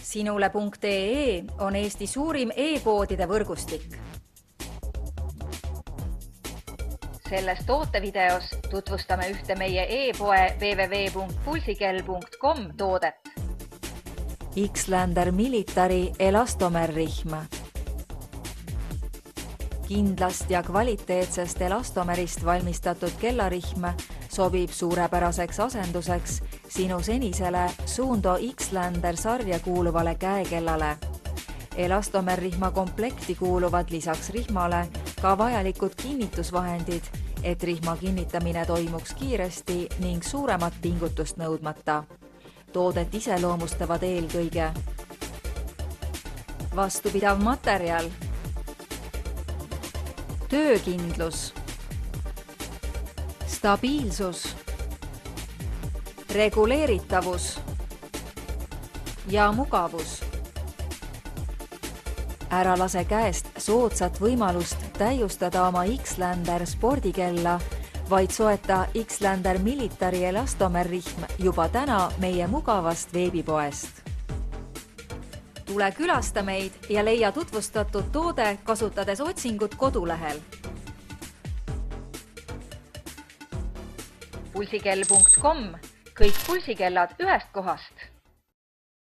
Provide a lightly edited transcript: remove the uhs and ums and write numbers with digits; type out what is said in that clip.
Sinule.ee on Eesti suurim e-poodide võrgustik. Selles tootevideos tutvustame ühte meie e-poe www.pulsikell.com toodet. Xlander Military elastomerrihm. Kindlast ja kvaliteetsest elastomerist valmistatud kellarihm sobib suurepäraseks asenduseks sinu senisele Suundo Xlander sarja kuuluvale käekellale. Elastomerrihma komplekti kuuluvad lisaks rihmale ka vajalikud kinnitusvahendid, et rihma kinnitamine toimuks kiiresti ning suuremat pingutust nõudmata. Toodet iseloomustavad eelkõige vastupidav materjal, töökindlus, stabiilsus, reguleeritavus ja mugavus. Ära lase käest soodsat võimalust täiustada oma Xlander spordikella, vaid soeta Xlander Military elastomerrihm juba täna meie mugavast veebipoest. Tule külasta meid ja leia tutvustatud toode kasutades otsingut kodulehel. Pulsikell.com, kõik pulsikellad ühest kohast.